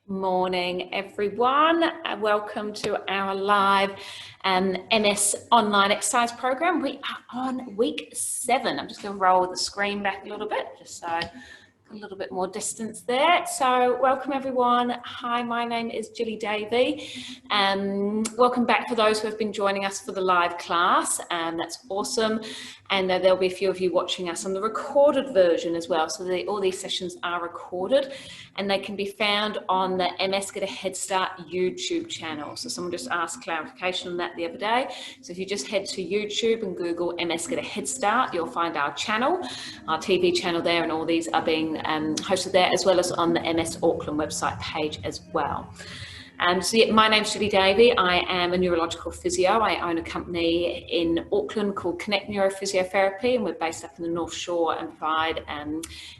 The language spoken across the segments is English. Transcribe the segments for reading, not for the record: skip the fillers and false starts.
Morning, everyone. Welcome to our live MS online exercise program. We are on week 7. I'm just going to roll the screen back a little bit, just so a little bit more distance there. So welcome everyone. Hi, my name is Julie Davey. Welcome back for those who have been joining us for the live class. That's awesome. And there'll be a few of you watching us on the recorded version as well. So all these sessions are recorded and they can be found on the MS Get a Head Start YouTube channel. So someone just asked clarification on that the other day. So if you just head to YouTube and Google MS Get a Head Start, you'll find our channel, our TV channel there, and all these are being hosted there, as well as on the MS Auckland website page as well. So yeah, my name's Julie Davey. I am a neurological physio. I own a company in Auckland called Connect Neurophysiotherapy, and we're based up in the North Shore and provide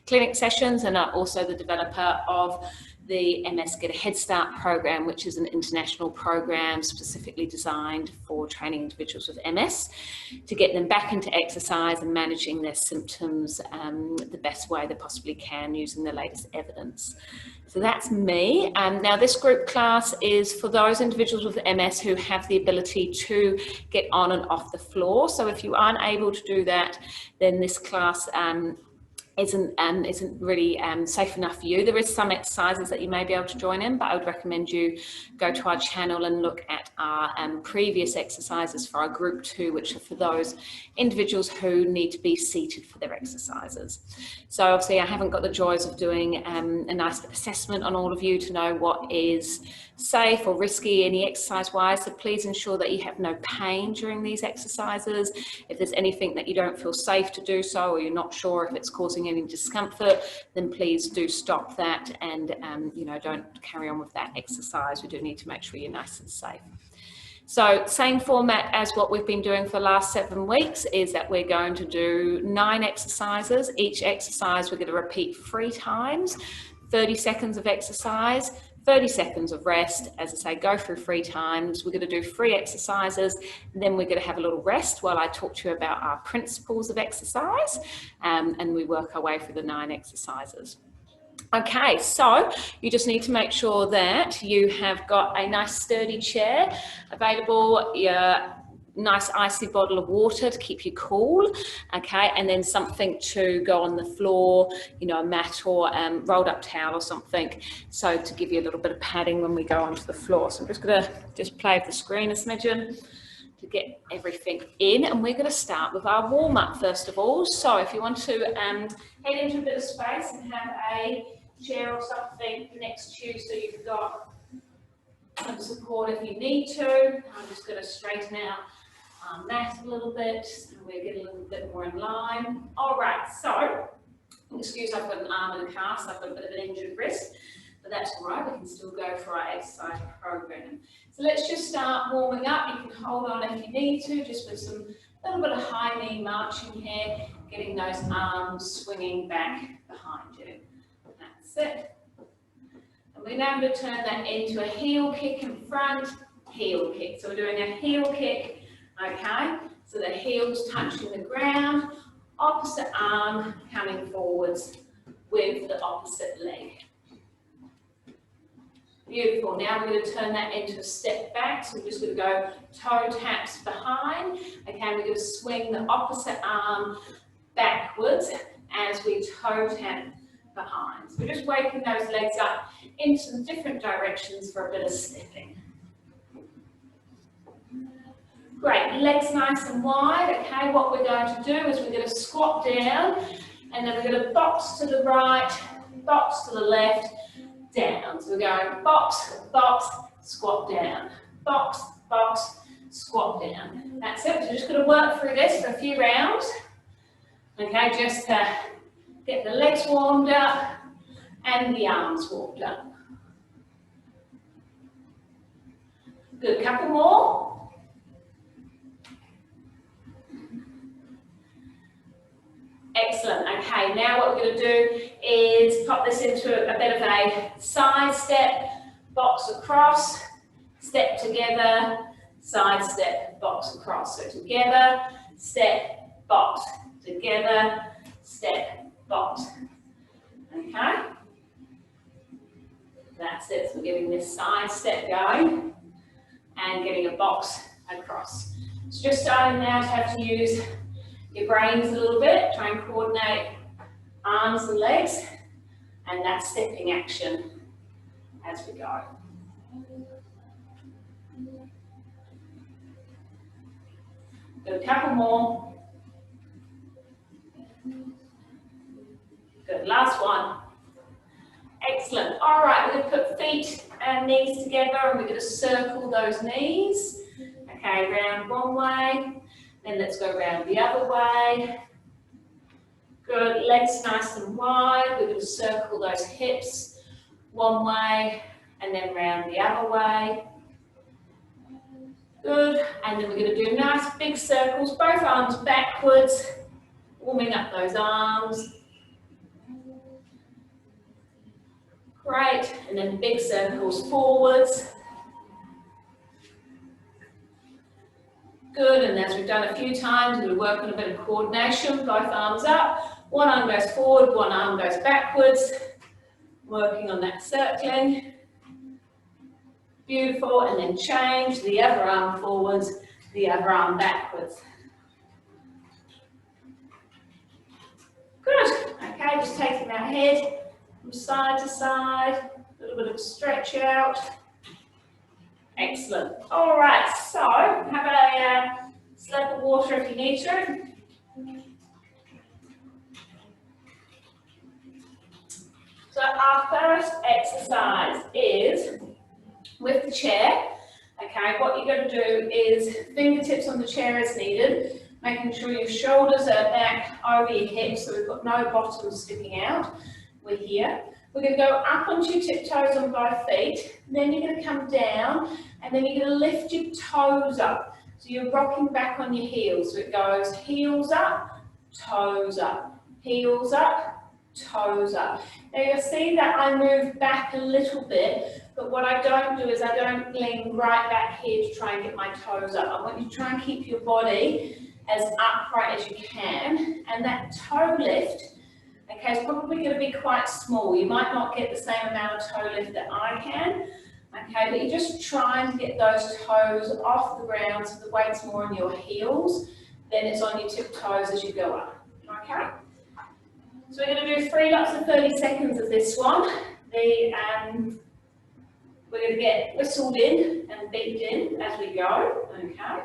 clinic sessions, and are also the developer of the MS Get a Head Start program, which is an international program specifically designed for training individuals with MS to get them back into exercise and managing their symptoms the best way they possibly can using the latest evidence. So that's me. Now this group class is for those individuals with MS who have the ability to get on and off the floor. So if you aren't able to do that, then this class isn't really safe enough for you. There is some exercises that you may be able to join in, but I would recommend you go to our channel and look at our previous exercises for our group 2, which are for those individuals who need to be seated for their exercises. So obviously I haven't got the joys of doing a nice assessment on all of you to know what is safe or risky any exercise wise, so please ensure that you have no pain during these exercises. If there's anything that you don't feel safe to do so, or you're not sure if it's causing any discomfort, then please do stop that and don't carry on with that exercise. We do need to make sure you're nice and safe. So same format as what we've been doing for the last 7 weeks is that we're going to do 9 exercises. Each exercise we're going to repeat 3 times, 30 seconds of exercise, 30 seconds of rest. As I say, go through 3 times. We're going to do 3 exercises, then we're going to have a little rest while I talk to you about our principles of exercise, and we work our way through the 9 exercises. Okay, so you just need to make sure that you have got a nice sturdy chair available, your nice icy bottle of water to keep you cool, okay, and then something to go on the floor, a mat or rolled up towel or something, so to give you a little bit of padding when we go onto the floor. So I'm just going to play with the screen a smidgen to get everything in, and we're going to start with our warm-up first of all. So if you want to head into a bit of space and have a chair or something next to you so you've got some support if you need to. I'm just going to straighten out our mat a little bit so we get a little bit more in line. All right, so excuse I've got an arm in a cast, I've got a bit of an injured wrist, but that's all right, we can still go for our exercise program. So let's just start warming up. You can hold on if you need to, just with some little bit of high knee marching here, getting those arms swinging back behind you. That's it. And we're now going to turn that into a heel kick in front, heel kick. So we're doing a heel kick, okay? So the heel's touching the ground, opposite arm coming forwards with the opposite leg. Beautiful. Now we're going to turn that into a step back. So we're just going to go toe taps behind. Okay, we're going to swing the opposite arm backwards as we toe tap behind. So we're just waking those legs up into some different directions for a bit of stepping. Great, legs nice and wide. Okay, what we're going to do is we're going to squat down, and then we're going to box to the right, box to the left, down. So we're going box, box, squat down, box, box, squat down. That's it. We're just going to work through this for a few rounds. Okay, just to get the legs warmed up and the arms warmed up. Good, couple more. Excellent. Okay, now what we're going to do is pop this into a bit of a side step, box across, step together, side step, box across. So together, step, box, together, step, box. Okay? That's it, so we're getting this side step going and getting a box across. So just starting now to have to use your brains a little bit, try and coordinate arms and legs, and that stepping action as we go. Do a couple more. Good, last one. Excellent. All right, we're going to put feet and knees together and we're going to circle those knees. Okay, round one way, then let's go round the other way. Good, legs nice and wide. We're going to circle those hips one way and then round the other way. Good, and then we're going to do nice big circles, both arms backwards, warming up those arms. Great, and then big circles forwards. Good, and as we've done a few times, we're going to work on a bit of coordination, both arms up. One arm goes forward, one arm goes backwards. Working on that circling. Beautiful, and then change the other arm forwards, the other arm backwards. Good, okay, just taking that head from side to side, a little bit of stretch out. Excellent. All right, so have a slab of water if you need to. So our first exercise is with the chair. Okay, what you're going to do is fingertips on the chair as needed, making sure your shoulders are back over your hips so we've got no bottom sticking out. We're here. We're going to go up onto your tiptoes on both feet, then you're going to come down and then you're going to lift your toes up. So you're rocking back on your heels. So it goes heels up, toes up, heels up, toes up. Now you'll see that I move back a little bit, but what I don't do is I don't lean right back here to try and get my toes up. I want you to try and keep your body as upright as you can, and that toe lift, okay, it's probably going to be quite small. You might not get the same amount of toe lift that I can, okay, but you're just trying to get those toes off the ground so the weight's more on your heels, then it's on your tiptoes as you go up, okay? So we're going to do 3 lots of 30 seconds of this one. We're going to get whistled in and beeped in as we go, okay?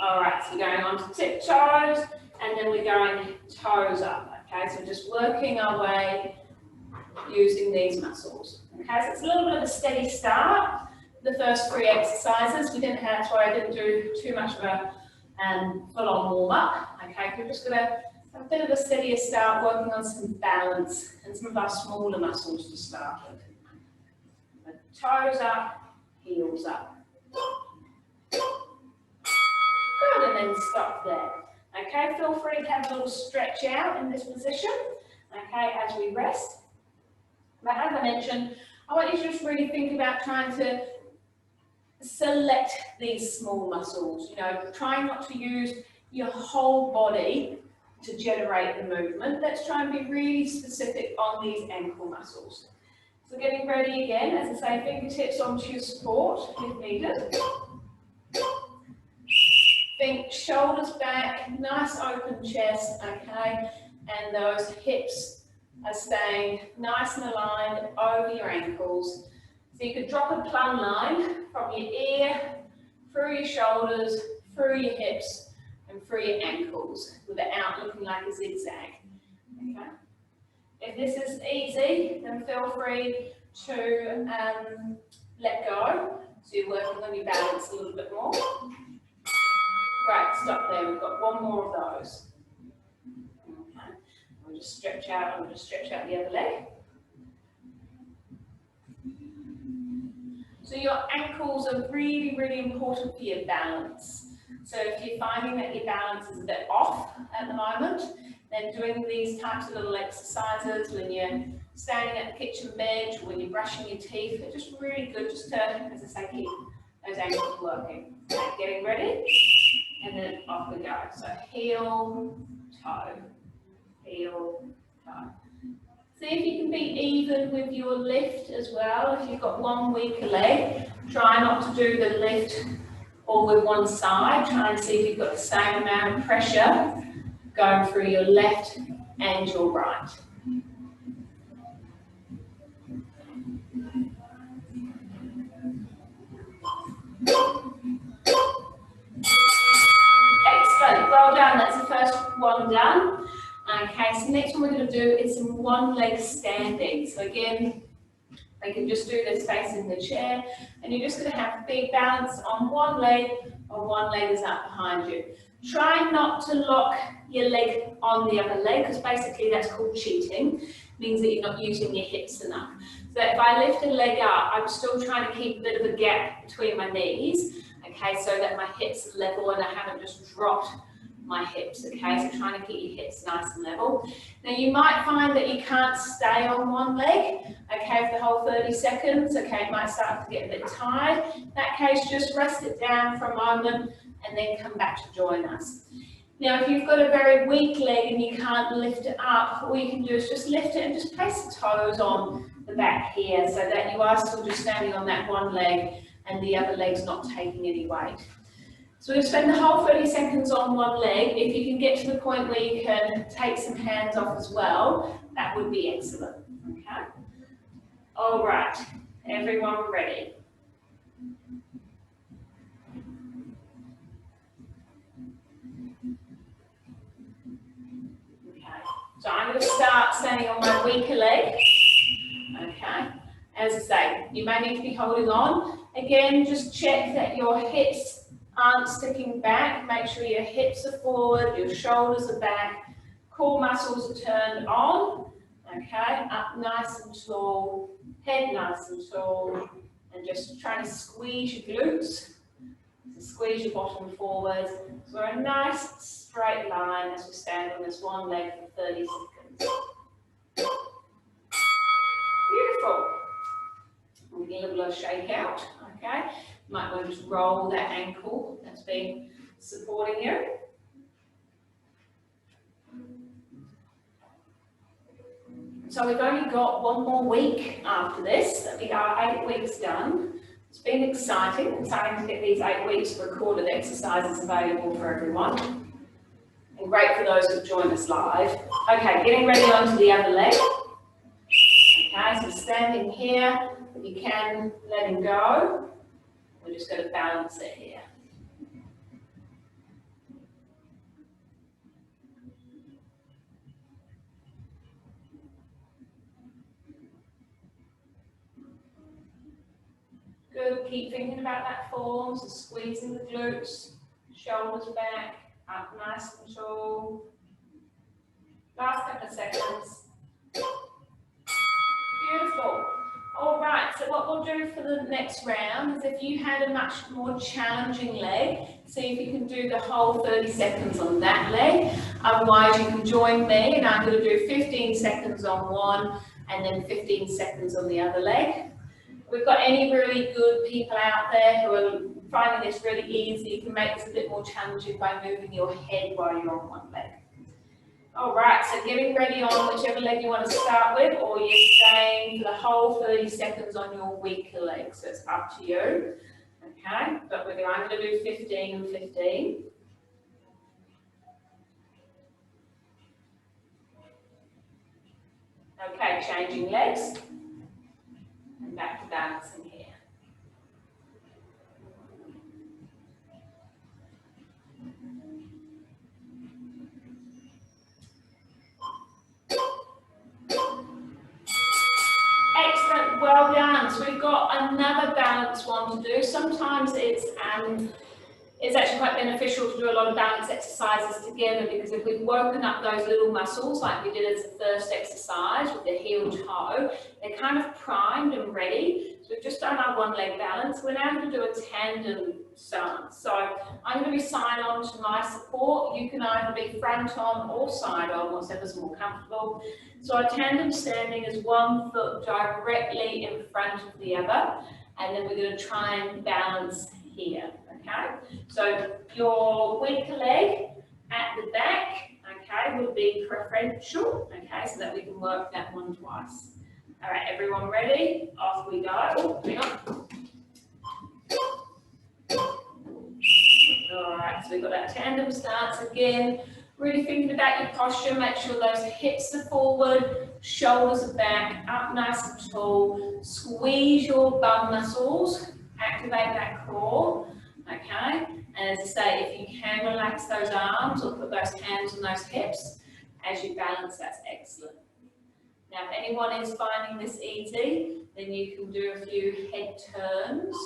All right, so we're going on to tiptoes, and then we're going toes up, okay? So just working our way using these muscles, okay? So it's a little bit of a steady start. The first 3 exercises, we didn't have, that's why I didn't do too much of a full-on warm-up, okay? We're just going to have a bit of a steadier start, working on some balance and some of our smaller muscles to start with. Toes up, heels up. Good, and then stop there. Okay, feel free to have a little stretch out in this position, okay, as we rest. But as I mentioned, I want you to just really think about trying to select these small muscles, you know, trying not to use your whole body to generate the movement. Let's try and be really specific on these ankle muscles. So getting ready again, as I say, fingertips onto your support if needed. Think shoulders back, nice open chest, okay, and those hips are staying nice and aligned over your ankles. So you could drop a plumb line from your ear, through your shoulders, through your hips, and through your ankles, without looking like a zigzag, okay? If this is easy, then feel free to let go, so you're working on your balance a little bit more. Great, stop there, we've got one more of those. Okay, we'll just stretch out, and we'll just stretch out the other leg. So your ankles are really, really important for your balance. So if you're finding that your balance is a bit off at the moment, then doing these types of little exercises when you're standing at the kitchen bench or when you're brushing your teeth, they're just really good just to, as I say, keep those ankles working. So getting ready, and then off we go. So heel, toe, heel, toe. See if you can be even with your lift as well. If you've got one weaker leg, try not to do the lift all with one side. Try and see if you've got the same amount of pressure going through your left and your right. Excellent, well done, that's the first one done. Okay, so next one we're going to do is some one leg standing. So again, we can just do this facing the chair, and you're just going to have big balance on one leg, or one leg is up behind you. Try not to lock your leg on the other leg, because basically that's called cheating. It means that you're not using your hips enough. So if I lift a leg up, I'm still trying to keep a bit of a gap between my knees, okay, so that my hips are level and I haven't just dropped my hips, okay, so trying to keep your hips nice and level. Now you might find that you can't stay on one leg, okay, for the whole 30 seconds, okay, it might start to get a bit tired. In that case, just rest it down for a moment and then come back to join us. Now if you've got a very weak leg and you can't lift it up, all you can do is just lift it and just place the toes on the back here so that you are still just standing on that one leg and the other leg's not taking any weight. So we'll spend the whole 30 seconds on one leg. If you can get to the point where you can take some hands off as well, that would be excellent, okay? All right, everyone ready? Okay, so I'm going to start standing on my weaker leg, okay? As I say, you may need to be holding on. Again, just check that your hips aren't sticking back. Make sure your hips are forward, your shoulders are back, core muscles are turned on, okay, up nice and tall, head nice and tall, and just trying to squeeze your glutes, so squeeze your bottom forward. So we're a nice straight line as we stand on this one leg for 30 seconds. Beautiful. We get a little bit of shake out, okay. You might want to just roll that ankle that's been supporting you. So we've only got one more week after this. We are 8 weeks done. It's been exciting to get these 8 weeks of recorded exercises available for everyone. And great for those who've joined us live. Okay, getting ready onto the other leg. Okay, so standing here, if you can, letting go. We're just going to balance it here. Good, keep thinking about that form, so squeezing the glutes, shoulders back, up nice and tall. Last couple of seconds. Beautiful. All right, so what we'll do for the next round is if you had a much more challenging leg, see if you can do the whole 30 seconds on that leg. Otherwise, you can join me and I'm going to do 15 seconds on one and then 15 seconds on the other leg. If we've got any really good people out there who are finding this really easy, you can make this a bit more challenging by moving your head while you're on one leg. All right, so getting ready on whichever leg you want to start with, or you're staying for the whole 30 seconds on your weaker leg, so it's up to you. Okay, but I'm going to do 15 and 15. Okay, changing legs, and back to balancing here. Excellent, well done. So we've got another balance one to do. Sometimes it's actually quite beneficial to do a lot of balance exercises together, because if we've woken up those little muscles like we did as the first exercise with the heel toe, they're kind of primed and ready. So we've just done our one leg balance. We're now going to do a tandem stance. So I'm going to be side on to my support. You can either be front on or side on, whatever's more comfortable. So our tandem standing is one foot directly in front of the other, and then we're going to try and balance here. Okay, so your weaker leg at the back, okay, differential, okay, so that we can work that one twice. All right, everyone ready? Off we go. Oh, hang on. All right, so we've got that tandem stance again. Really thinking about your posture, make sure those hips are forward, shoulders are back, up nice and tall. Squeeze your bum muscles, activate that core, okay? And as I say, if you can relax those arms or put those hands on those hips, as you balance, that's excellent. Now, if anyone is finding this easy, then you can do a few head turns.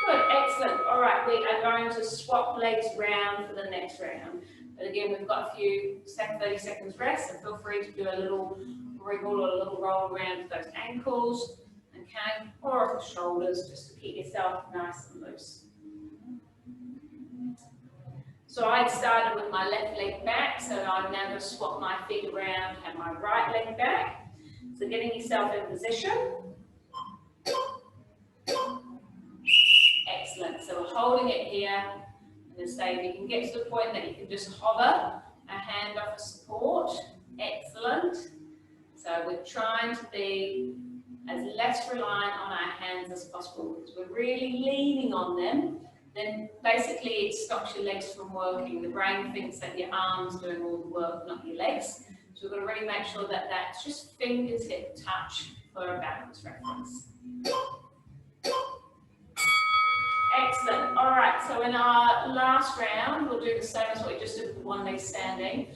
Good, excellent. All right, we are going to swap legs round for the next round. But again, we've got a few 30 seconds rest, and feel free to do a little wriggle or a little roll around with those ankles, okay, or off the shoulders, just to keep yourself nice and loose. So I started with my left leg back, so I'm now going to swap my feet around and my right leg back. So getting yourself in position. Excellent. So we're holding it here. And say if you can get to the point that you can just hover a hand off of support. Excellent. So we're trying to be as less reliant on our hands as possible, because we're really leaning on them. Then basically it stops your legs from working. The brain thinks that your arm's doing all the work, not your legs. So we've got to really make sure that that's just fingertip touch for a balance reference. Excellent. All right, so in our last round, we'll do the same as what we just did with one leg standing.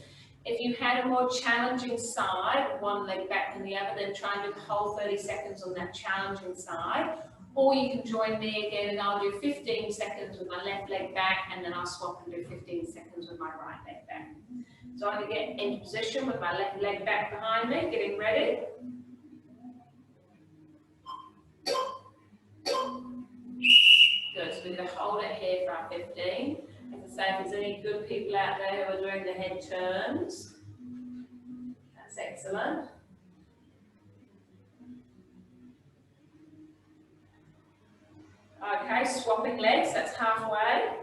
If you had a more challenging side, one leg back than the other, then try and do the whole 30 seconds on that challenging side. Or you can join me again and I'll do 15 seconds with my left leg back, and then I'll swap and do 15 seconds with my right leg back. So I'm going to get into position with my left leg back behind me, getting ready. Good, so we're going to hold it here for our 15. As I say, if there's any good people out there who are doing the head turns, that's excellent. Okay, swapping legs, that's halfway.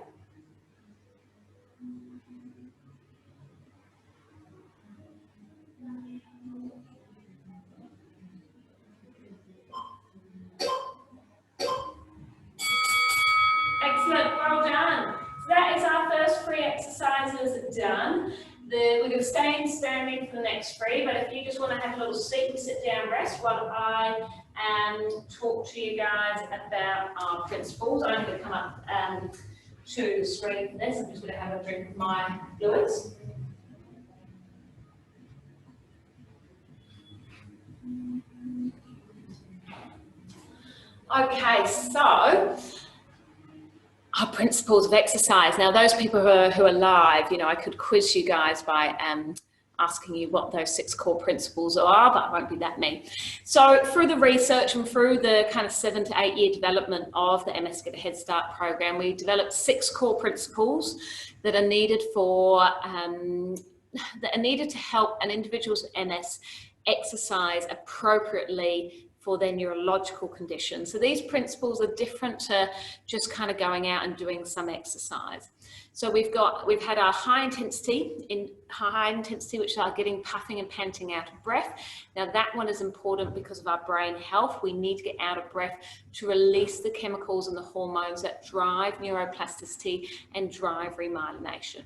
Excellent, well done. So that is our first 3 exercises done. We're going to stay in standing for the next 3, but if you just want to have a little sit down rest while I talk to you guys about our principles. I'm going to come up to the screen for this. I'm just going to have a drink of my fluids. Okay, so our principles of exercise. Now, those people who are live, you know, I could quiz you guys by asking you what those 6 core principles are, but it won't be that many. So through the research and through the kind of 7 to 8 year development of the MS Get a Head Start program, we developed 6 core principles that are needed for that are needed to help an individual's MS exercise appropriately for their neurological condition. So these principles are different to just kind of going out and doing some exercise. So we've had our high intensity, which are getting puffing and panting out of breath. Now that one is important because of our brain health. We need to get out of breath to release the chemicals and the hormones that drive neuroplasticity and drive remyelination.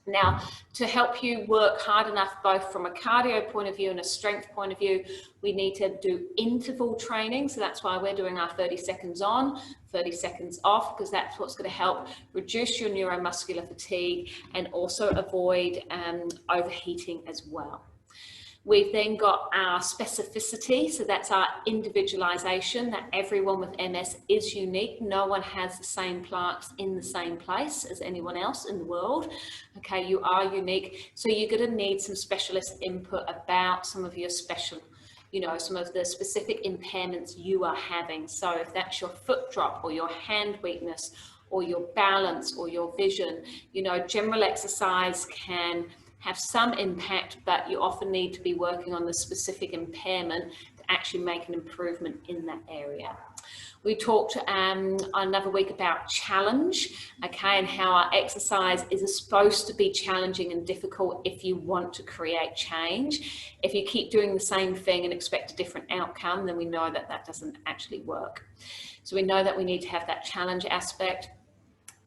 Now, to help you work hard enough, both from a cardio point of view and a strength point of view, we need to do interval training. So that's why we're doing our 30 seconds on, 30 seconds off, because that's what's going to help reduce your neuromuscular fatigue and also avoid overheating as well. We've then got our specificity, so that's our individualization, that everyone with MS is unique. No one has the same plaques in the same place as anyone else in the world. Okay, you are unique. So you're going to need some specialist input about some of your special, you know, some of the specific impairments you are having. So if that's your foot drop or your hand weakness or your balance or your vision, you know, general exercise can have some impact, but you often need to be working on the specific impairment to actually make an improvement in that area. We talked another week about challenge, okay, and how our exercise is supposed to be challenging and difficult if you want to create change. If you keep doing the same thing and expect a different outcome, then we know that that doesn't actually work. So we know that we need to have that challenge aspect.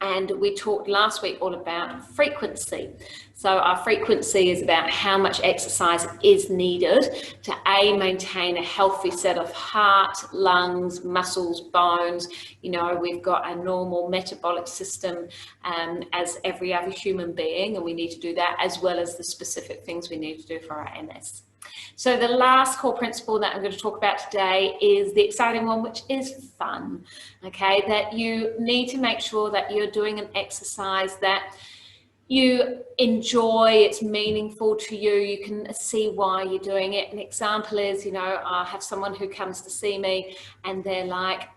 And we talked last week all about frequency. So our frequency is about how much exercise is needed to maintain a healthy set of heart, lungs, muscles, bones. You know, we've got a normal metabolic system as every other human being, and we need to do that, as well as the specific things we need to do for our MS. So the last core principle that I'm going to talk about today is the exciting one, which is fun. Okay, that you need to make sure that you're doing an exercise that you enjoy, it's meaningful to you, you can see why you're doing it. An example is, you know, I have someone who comes to see me and they're like,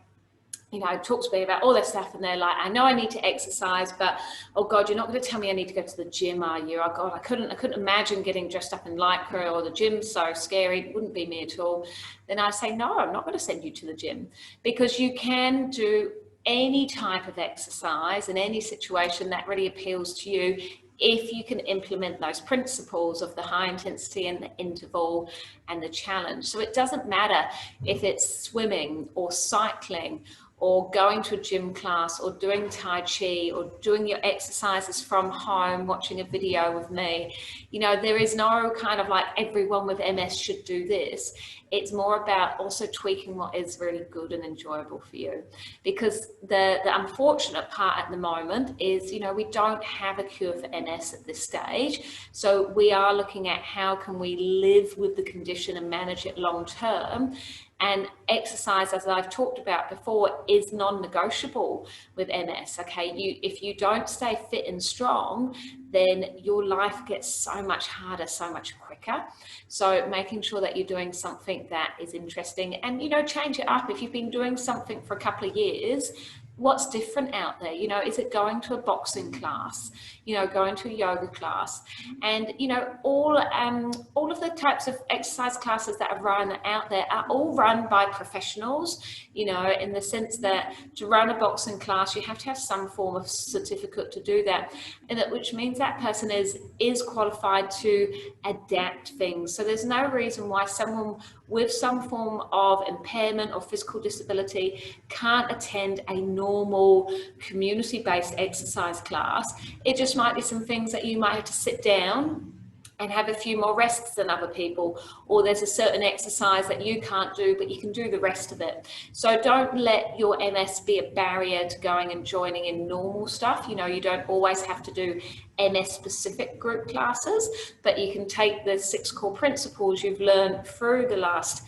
you know, talks to me about all this stuff, and they're like, I know I need to exercise, but oh God, you're not going to tell me I need to go to the gym, are you? Oh God, I couldn't imagine getting dressed up in lycra, or the gym's so scary, it wouldn't be me at all. Then I say, no, I'm not going to send you to the gym, because you can do any type of exercise in any situation that really appeals to you if you can implement those principles of the high intensity and the interval and the challenge. So it doesn't matter if it's swimming or cycling or going to a gym class or doing Tai Chi or doing your exercises from home, watching a video with me. You know, there is no kind of like everyone with MS should do this. It's more about also tweaking what is really good and enjoyable for you. Because the unfortunate part at the moment is, you know, we don't have a cure for MS at this stage. So we are looking at how can we live with the condition and manage it long term. And exercise, as I've talked about before, is non-negotiable with MS, okay? If you don't stay fit and strong, then your life gets so much harder, so much quicker. So making sure that you're doing something that is interesting and, you know, change it up. If you've been doing something for a couple of years, what's different out there? You know, is it going to a boxing class, you know, going to a yoga class? And, you know, all of the types of exercise classes that are run out there are all run by professionals, you know, in the sense that to run a boxing class, you have to have some form of certificate to do that, and that which means that person is qualified to adapt things. So there's no reason why someone with some form of impairment or physical disability can't attend a normal community-based exercise class. It just might be some things that you might have to sit down and have a few more rests than other people, or there's a certain exercise that you can't do but you can do the rest of it. So don't let your MS be a barrier to going and joining in normal stuff. You know, you don't always have to do MS specific group classes, but you can take the 6 core principles you've learned through the last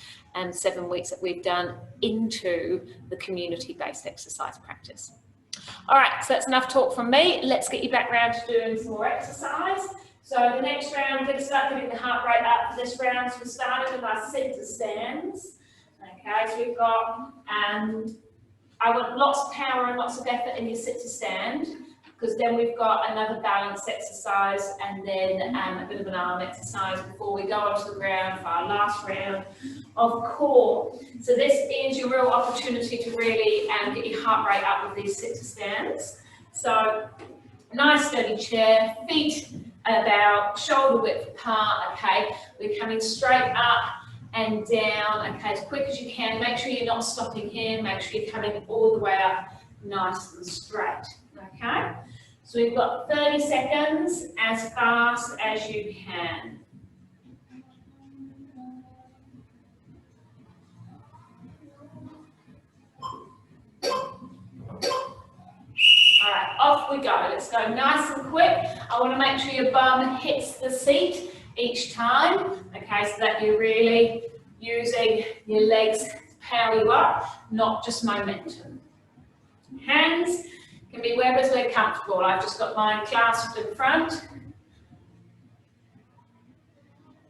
7 weeks that we've done into the community-based exercise practice. All right, so that's enough talk from me. Let's get you back around to doing some more exercise. So the next round, we're going to start getting the heart rate up for this round. So we started with our center stands. Okay, so we've got, I want lots of power and lots of effort in your sit to stand, because then we've got another balance exercise and then a bit of an arm exercise before we go onto the ground for our last round of core. So this is your real opportunity to really get your heart rate up with these sit to stands. So nice sturdy chair, feet about shoulder width apart, okay? We're coming straight up and down, okay, as quick as you can. Make sure you're not stopping here. Make sure you're coming all the way up nice and straight, okay? So we've got 30 seconds, as fast as you can. All right, off we go. Let's go nice and quick. I want to make sure your bum hits the seat each time, okay, so that you're really using your legs to power you up, not just momentum. Hands can be wherever we're comfortable. I've just got mine clasped in front.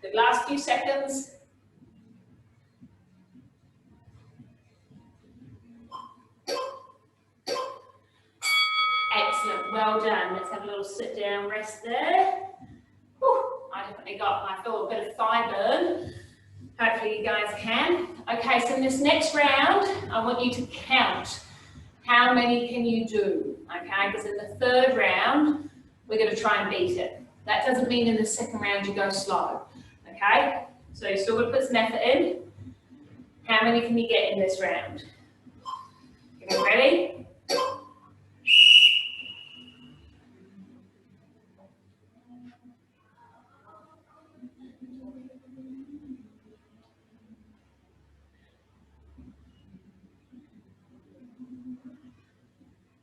The last few seconds. Excellent, well done. Let's have a little sit down rest there. Whew, I definitely I feel a bit of thigh burn. Hopefully you guys can. Okay, so in this next round, I want you to count. How many can you do? Okay, because in the third round, we're going to try and beat it. That doesn't mean in the second round you go slow. Okay, so you're still going to put some effort in. How many can you get in this round? You ready?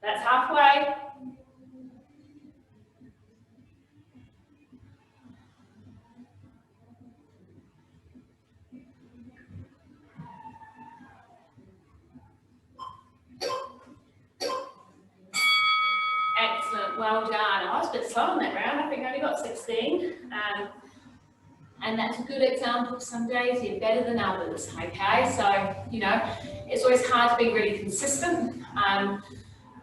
That's halfway. Excellent, well done. I was a bit slow on that round. I think I only got 16. And that's a good example. Some days you're better than others, okay? So, you know, it's always hard to be really consistent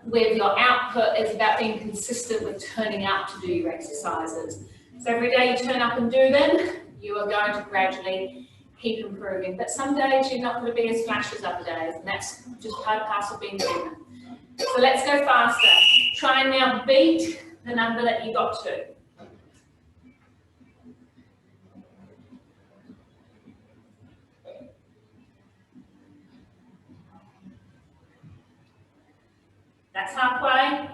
with your output. It's about being consistent with turning up to do your exercises. So every day you turn up and do them, you are going to gradually keep improving. But some days you're not going to be as flash as other days, and that's just part and parcel of being human. So let's go faster. Try and now beat the number that you got to. That's halfway.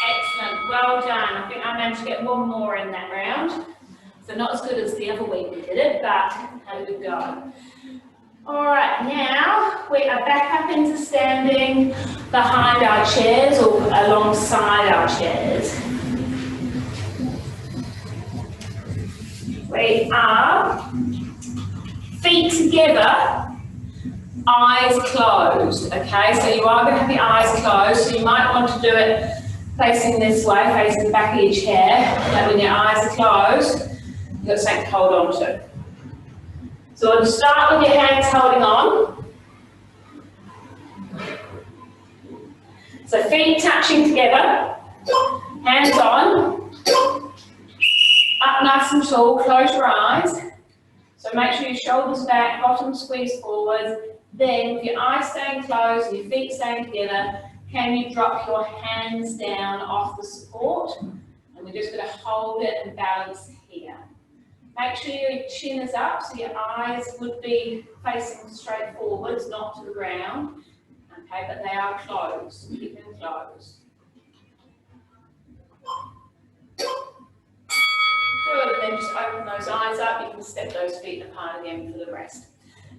Excellent, well done. I think I managed to get one more in that round. So not as good as the other week we did it, but had a good go. All right, now we are back up into standing behind our chairs or alongside our chairs. We are feet together, eyes closed, okay? So you are going to have your eyes closed, so you might want to do it facing this way, facing the back of your chair, that when your eyes are closed, you've got something to hold on to. So we'll start with your hands holding on. So feet touching together, hands on, up nice and tall, close your eyes. So make sure your shoulders back, bottom squeeze forwards. Then with your eyes staying closed and your feet staying together, can you drop your hands down off the support? And we're just going to hold it and balance here. Make sure your chin is up, so your eyes would be facing straight forwards, not to the ground. Okay, but they are closed. Keep them closed. Good, and then just open those eyes up. You can step those feet apart again for the rest.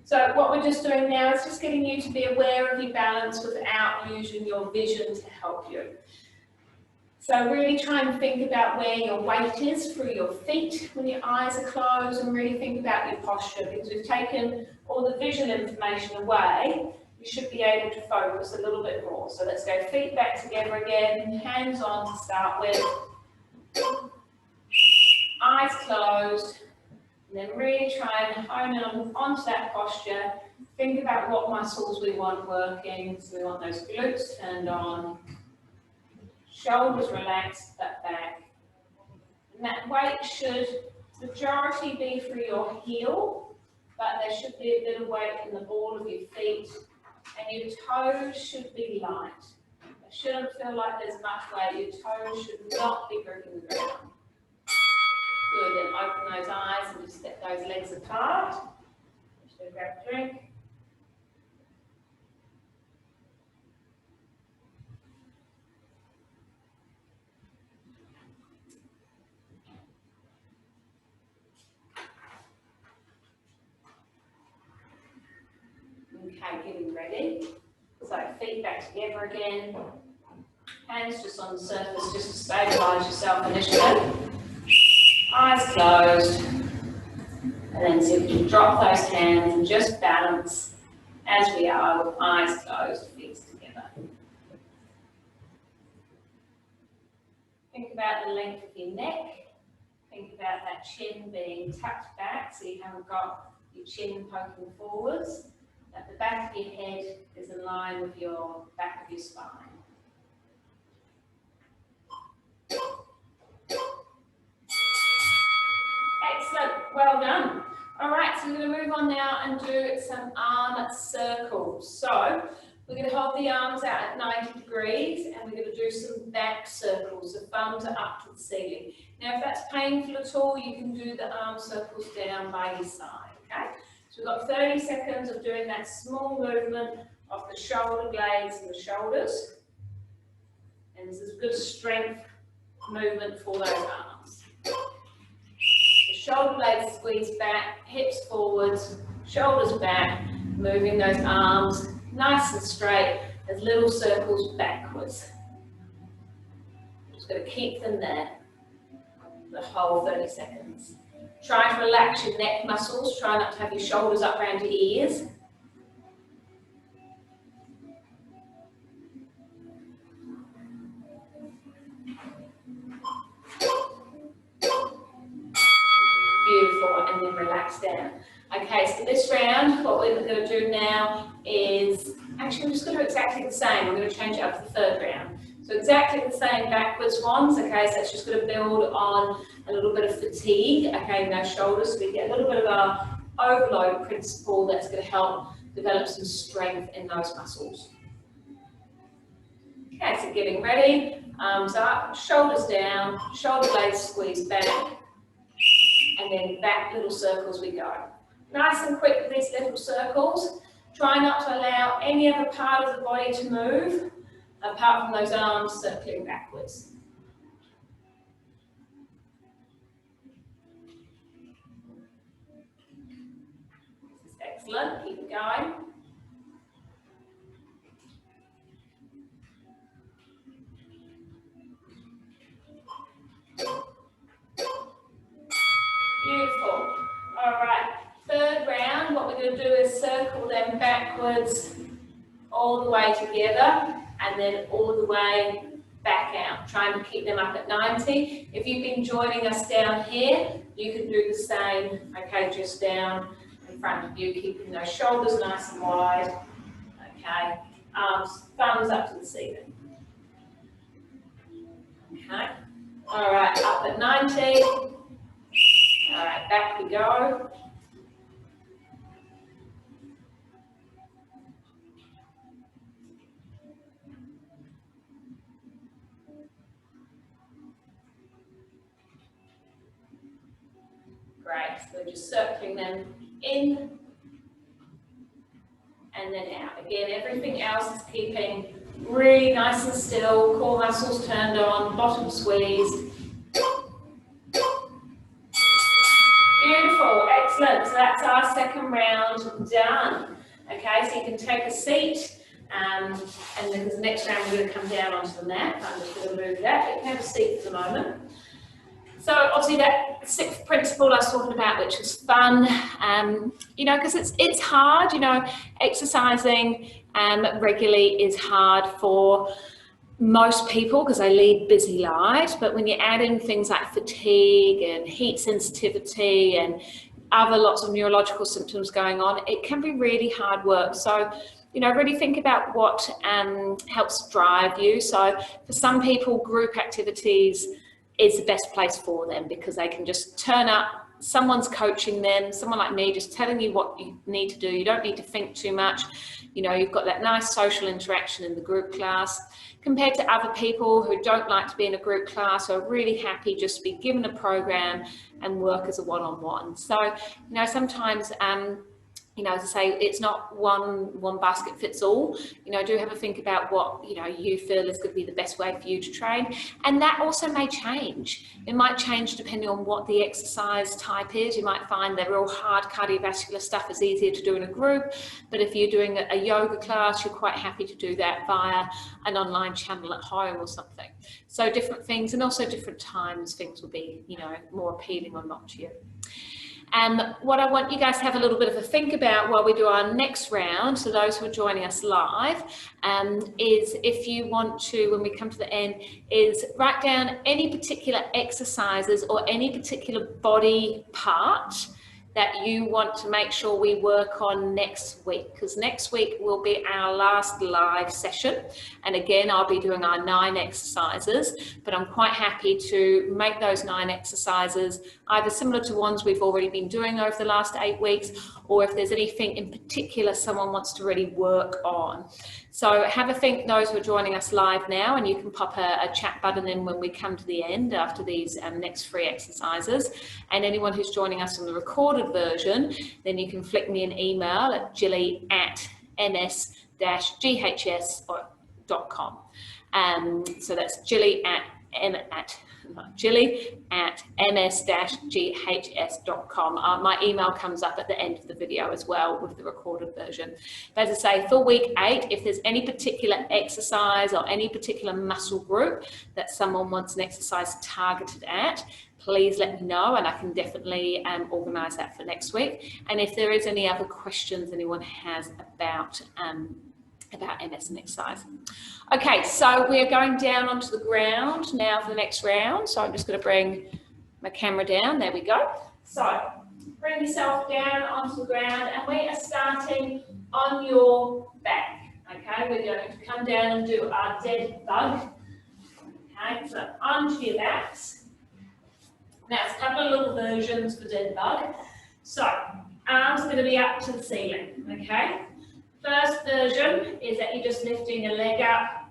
So what we're just doing now is just getting you to be aware of your balance without using your vision to help you. So really try and think about where your weight is through your feet when your eyes are closed, and really think about your posture, because we've taken all the visual information away. You should be able to focus a little bit more. So let's go feet back together again, hands on to start with. Eyes closed, and then really try and hone in onto that posture. Think about what muscles we want working. So we want those glutes turned on, shoulders relaxed, butt back. And that weight should majority be through your heel, but there should be a bit of weight in the ball of your feet, and your toes should be light. It shouldn't feel like there's much weight. Your toes should not be gripping the ground. Good, then open those eyes and just step those legs apart. Just go grab a drink. Okay, getting ready. So feet back together again. Hands just on the surface, just to stabilise yourself initially. Eyes closed. And then see if we can drop those hands and just balance as we are with eyes closed, feet together. Think about the length of your neck. Think about that chin being tucked back so you haven't got your chin poking forwards, that the back of your head is in line with your back of your spine. Excellent, well done. All right, so we're going to move on now and do some arm circles. So we're going to hold the arms out at 90 degrees and we're going to do some back circles. The thumbs are up to the ceiling. Now, if that's painful at all, you can do the arm circles down by your side, okay? So we've got 30 seconds of doing that small movement of the shoulder blades and the shoulders. And this is good strength movement for those arms. The shoulder blades squeeze back, hips forwards, shoulders back, moving those arms nice and straight as little circles backwards. Just going to keep them there the whole 30 seconds. Try to relax your neck muscles. Try not to have your shoulders up around your ears. Beautiful, and then relax down. Okay, so this round, what we're going to do now is, actually we're just going to do exactly the same. We're going to change it up to the third round. So exactly the same backwards ones, okay, so it's just going to build on a little bit of fatigue, okay, in those shoulders, so we get a little bit of our overload principle that's going to help develop some strength in those muscles. Okay, so getting ready, arms up, shoulders down, shoulder blades squeeze back, and then back little circles we go. Nice and quick with these little circles. Try not to allow any other part of the body to move, apart from those arms circling backwards. This is excellent, keep it going. Beautiful. All right, third round, what we're going to do is circle them backwards all the way together and then all the way back out, trying to keep them up at 90. If you've been joining us down here, you can do the same, okay, just down in front of you, keeping those shoulders nice and wide, okay, arms, thumbs up to the ceiling. Okay, all right, up at 90. All right, back we go. Great, so we're just circling them in and then out. Again, everything else is keeping really nice and still, core muscles turned on, bottom squeezed. Beautiful, excellent. So that's our second round done. Okay, so you can take a seat, and then the next round we're going to come down onto the mat. I'm just going to move that. You can have a seat for the moment. So obviously that sixth principle I was talking about, which was fun, you know, because it's hard, you know, exercising regularly is hard for most people because they lead busy lives, but when you're adding things like fatigue and heat sensitivity and other lots of neurological symptoms going on, it can be really hard work. So, you know, really think about what helps drive you. So for some people, group activities is the best place for them because they can just turn up, someone's coaching them, someone like me just telling you what you need to do. You don't need to think too much. You know, you've got that nice social interaction in the group class compared to other people who don't like to be in a group class or are really happy just to be given a program and work as a one-on-one. So, you know, sometimes, you know, as I say, it's not one basket fits all. You know, do have a think about what, you know, you feel is going to be the best way for you to train. And that also may change. It might change depending on what the exercise type is. You might find that real hard cardiovascular stuff is easier to do in a group. But if you're doing a yoga class, you're quite happy to do that via an online channel at home or something. So different things, and also different times, things will be, you know, more appealing or not to you. What I want you guys to have a little bit of a think about while we do our next round, so those who are joining us live, is if you want to, when we come to the end, is write down any particular exercises or any particular body part that you want to make sure we work on next week, because next week will be our last live session, and again I'll be doing our 9 exercises, but I'm quite happy to make those 9 exercises either similar to ones we've already been doing over the last 8 weeks, or if there's anything in particular someone wants to really work on. So have a think, those who are joining us live now, and you can pop a chat button in when we come to the end after these next 3 exercises. And anyone who's joining us on the recorded version, then you can flick me an email at gilly@ms-ghs.com. So that's gilly@ms-ghs.com. My email comes up at the end of the video as well with the recorded version. But as I say, for week 8, if there's any particular exercise or any particular muscle group that someone wants an exercise targeted at, please let me know, and I can definitely organise that for next week. And if there is any other questions anyone has about MS and exercise. Okay, so we're going down onto the ground now for the next round. So I'm just going to bring my camera down. There we go. So bring yourself down onto the ground, and we are starting on your back. Okay, we're going to come down and do our dead bug. Okay, so onto your backs. Now, it's a couple of little versions for dead bug. So arms are going to be up to the ceiling. Okay. First version is that you're just lifting a leg up,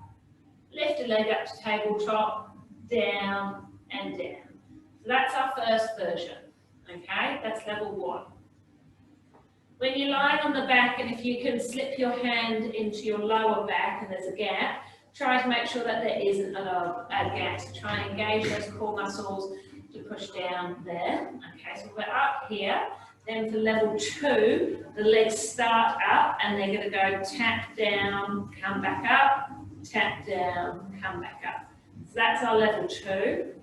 lift a leg up to tabletop, down and down. So that's our first version, okay? That's level 1. When you're lying on the back, and if you can slip your hand into your lower back and there's a gap, try to make sure that there isn't a gap. So try and engage those core muscles to push down there. Okay, so we're up here. Then for level 2, the legs start up and they're going to go tap down, come back up, tap down, come back up. So that's our level 2.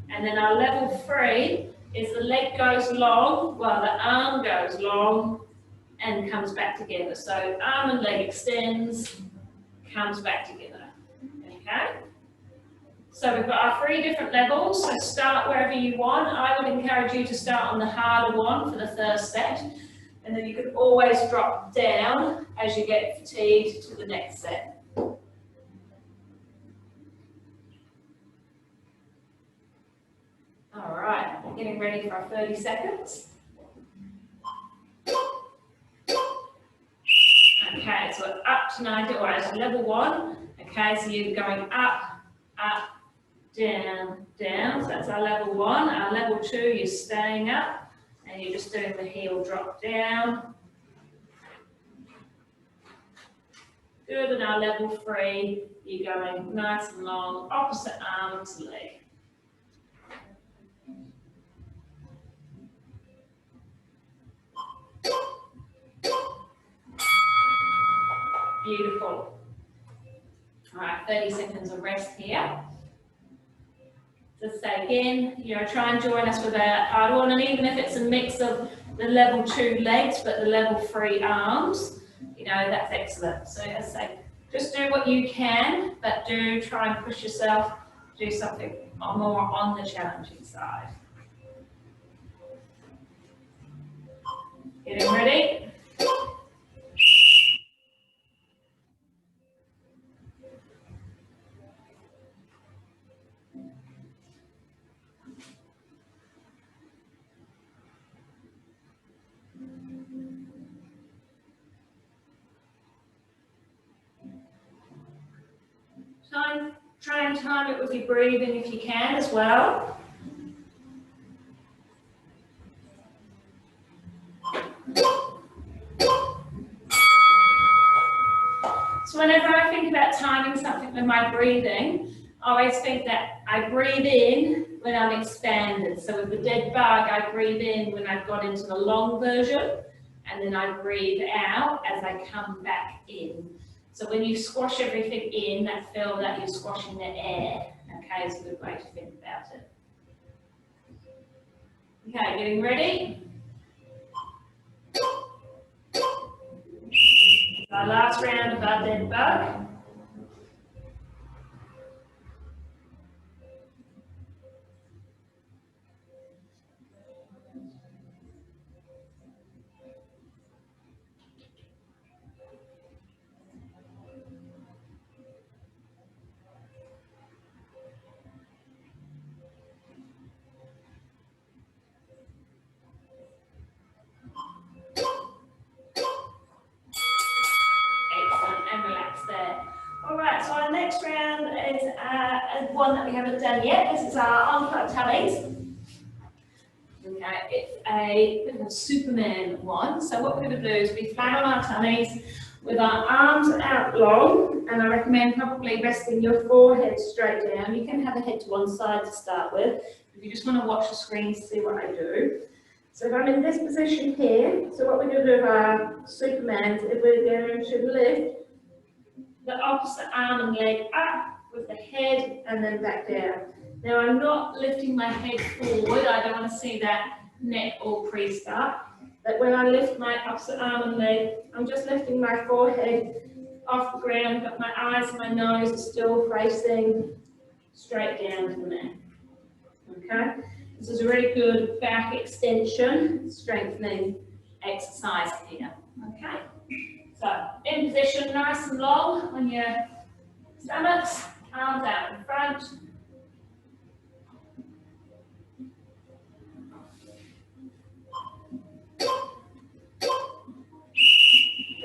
And then our level 3 is the leg goes long while the arm goes long and comes back together. So arm and leg extends, comes back together. Okay? So we've got our 3 different levels, so start wherever you want. I would encourage you to start on the harder one for the first set, and then you can always drop down as you get fatigued to the next set. All right, we're getting ready for our 30 seconds. Okay, so we're up to 90, or as level 1. Okay, so you're going up, up, down, down. So that's our level 1. Our level 2, you're staying up and you're just doing the heel drop down. Good. And our level 3, you're going nice and long, opposite arm to leg. Beautiful. All right, 30 seconds of rest here. Just say again, try and join us with a hard one, and even if it's a mix of the level 2 legs but the level 3 arms, that's excellent. So as I say, just do what you can, but do try and push yourself to do something more on the challenging side. Getting ready? Try and time it with your breathing if you can as well. So whenever I think about timing something with my breathing, I always think that I breathe in when I'm expanded. So with the dead bug, I breathe in when I've got into the long version, and then I breathe out as I come back in. So when you squash everything in, feel that you're squashing the air. Okay, it's a good way to think about it. Okay, getting ready? Our last round of our dead bug. one that we haven't done yet. This is our arm flat tummies. Okay, it's a bit of a Superman one. So what we're going to do is be flat on our tummies with our arms out long, and I recommend probably resting your forehead straight down. You can have a head to one side to start with. If you just want to watch the screen to see what I do. So if I'm in this position here, so what we're going to do with our Superman is we're going to lift the opposite arm and leg up with the head and then back down. Now I'm not lifting my head forward, I don't want to see that neck all creased up. But when I lift my opposite arm and leg, I'm just lifting my forehead off the ground, but my eyes and my nose are still facing straight down to the mat. Okay? This is a really good back extension, strengthening exercise here. Okay? So, in position, nice and long on your stomachs, arms out in front.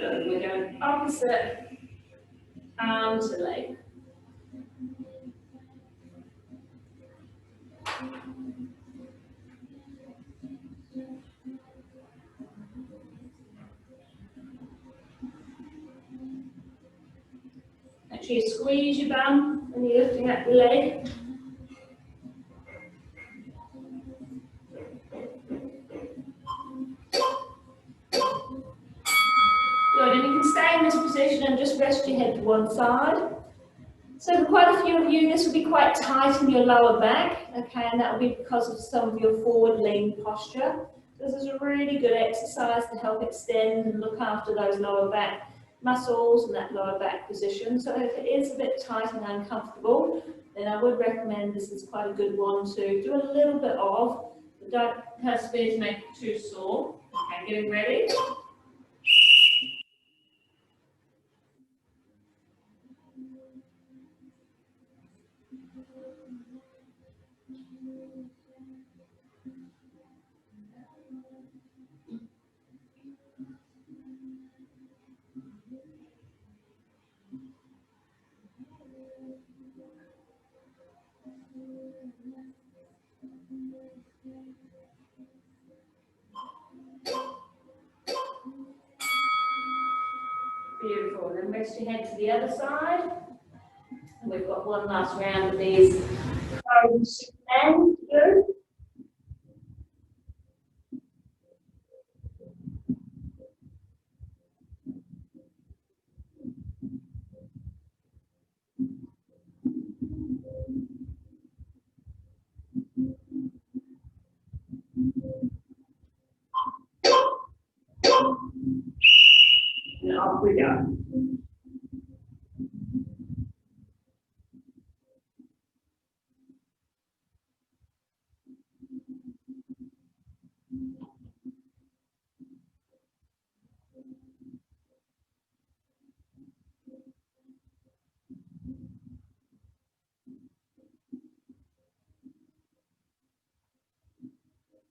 Good. We're going opposite arm to leg. Make sure you squeeze your bum when you're lifting up your leg. Good, and you can stay in this position and just rest your head to one side. So for quite a few of you, this will be quite tight in your lower back, okay, and that will be because of some of your forward lean posture. This is a really good exercise to help extend and look after those lower back muscles and that lower back position. So if it is a bit tight and uncomfortable, then I would recommend this is quite a good one to do a little bit of, but don't persevere to make it too sore. Okay, getting ready. Beautiful. Then rest your head to the other side. And we've got one last round of these Superman to do. And off we go.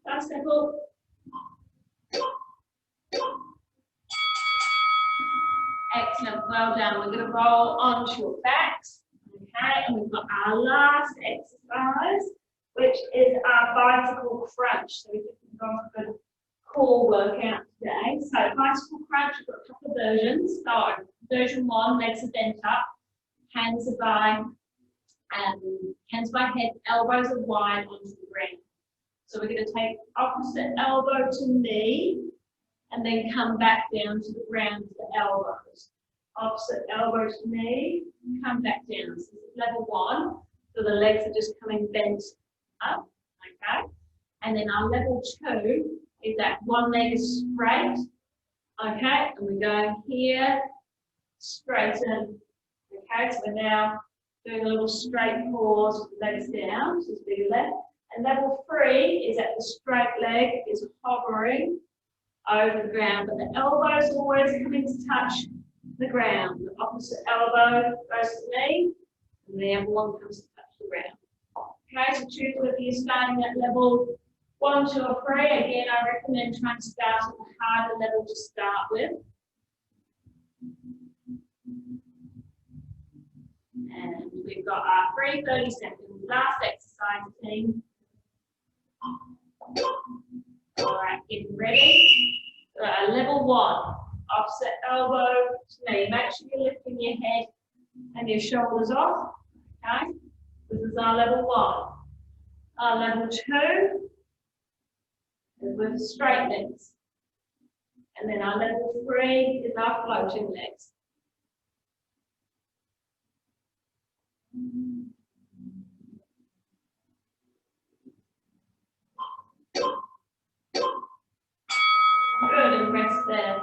Last couple. Excellent, well done. We're going to roll onto your backs, okay, and we've got our last exercise, which is our bicycle crunch. So we've got a good core workout today. So bicycle crunch, we've got a couple of versions. So version 1, legs are bent up, hands are by head, elbows are wide onto the ground. So we're going to take opposite elbow to knee, and then come back down to the ground to the elbows. Opposite elbow to knee, come back down. So this is level 1. So the legs are just coming bent up, okay? And then our level 2 is that one leg is straight, okay? And we're going here, straighten, okay? So we're now doing a little straight pause with the legs down, so it's big left. And level 3 is that the straight leg is hovering over the ground, but the elbow is always coming to touch the ground. The opposite elbow goes to the knee, and the other one comes to touch the ground. Okay, so choose whether you're starting at level 1, 2, or 3. Again, I recommend trying to start at the harder level to start with. And we've got our free 30 seconds. Last exercise, team. All right, getting ready. Level 1, offset elbow to knee. Make sure you're lifting your head and your shoulders off. Okay, this is our level 1. Our level 2 is with straight legs. And then our level 3 is our floating legs. Good, and rest there.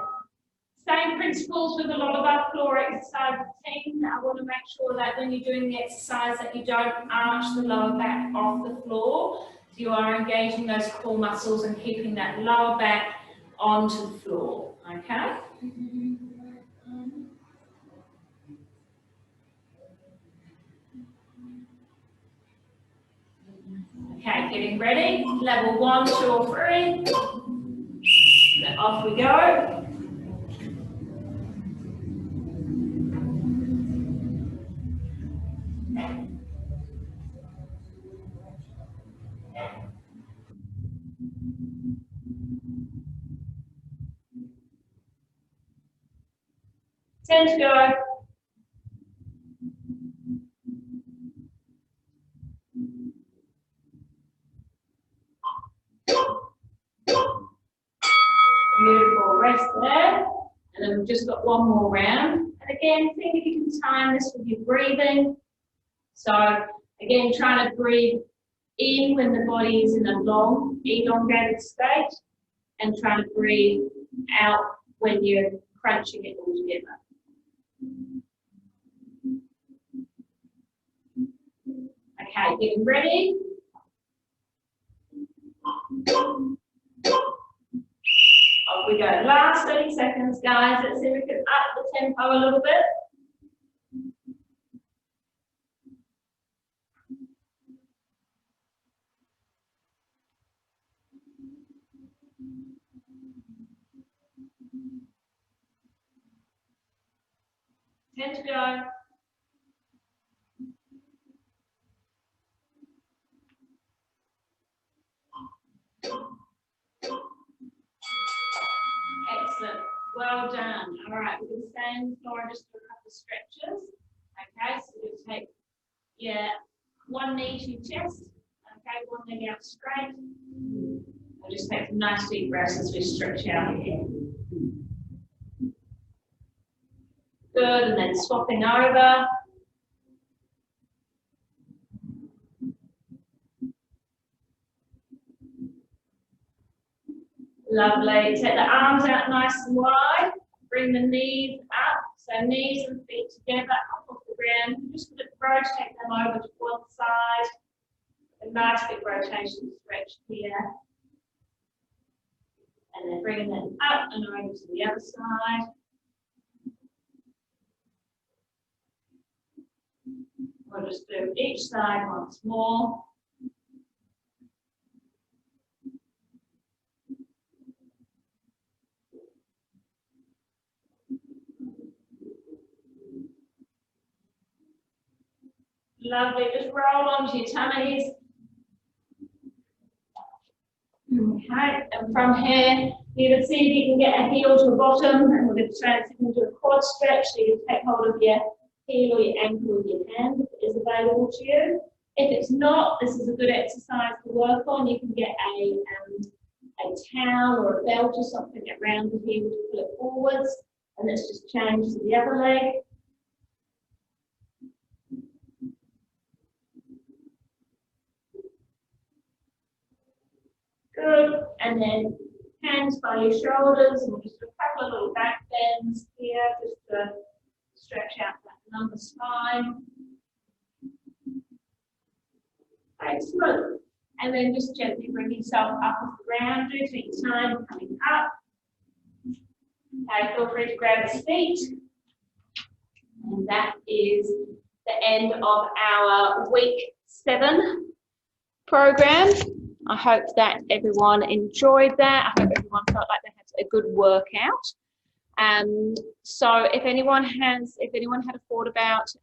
Same principles with a lot of our floor exercise routine. I want to make sure that when you're doing the exercise that you don't arch the lower back off the floor. So you are engaging those core muscles and keeping that lower back onto the floor. Okay? Okay, getting ready. Level 1, 2, or 3. And off we go. Ten to go. Beautiful, rest there. And then we've just got one more round. And again, think if you can time this with your breathing. So again, trying to breathe in when the body is in a long, elongated state, and trying to breathe out when you're crunching it all together. Okay, getting ready. Off we go. Last 30 seconds, guys. Let's see if we can up the tempo a little bit. Ten to go. Excellent. Well done. All right, we're going to stay on the floor and just do a couple of stretches. Okay, so we'll take one knee to your chest. Okay, one leg out straight. We'll just take some nice deep breaths as we stretch out here. Good, and then swapping over. Lovely. Take the arms out nice and wide. Bring the knees up. So knees and feet together up off the ground. Just rotate them over to one side. A nice big rotation stretch here. And then bringing them up and over to the other side. We'll just do each side once more. Lovely, just roll onto your tummies. Okay, and from here, you can see if you can get a heel to a bottom, and we're going to transition into a quad stretch, so you can take hold of your heel or your ankle with your hand if it is available to you. If it's not, this is a good exercise to work on. You can get a towel or a belt or something around the heel to pull it forwards, and let's just change to the other leg. Good, and then hands by your shoulders, and just a couple of little back bends here, just to stretch out that lumbar spine. Excellent. And then just gently bring yourself up off the ground. Do take your time coming up. Okay, feel free to grab a seat. And that is the end of our week 7 program. I hope that everyone enjoyed that. I hope everyone felt like they had a good workout. So if anyone had a thought about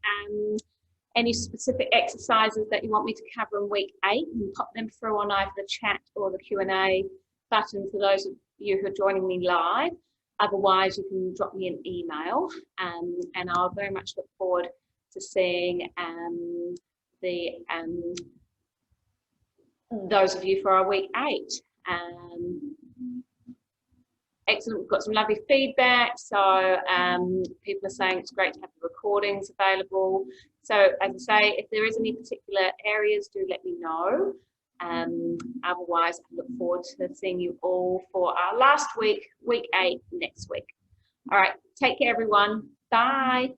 Any specific exercises that you want me to cover in week 8, you can pop them through on either the chat or the Q&A button for those of you who are joining me live. Otherwise, you can drop me an email, and I'll very much look forward to seeing those of you for our week 8. Excellent, we've got some lovely feedback. So people are saying it's great to have the recordings available. So as I say, if there is any particular areas, do let me know. Otherwise, I look forward to seeing you all for our last week, week 8, next week. All right, take care, everyone. Bye.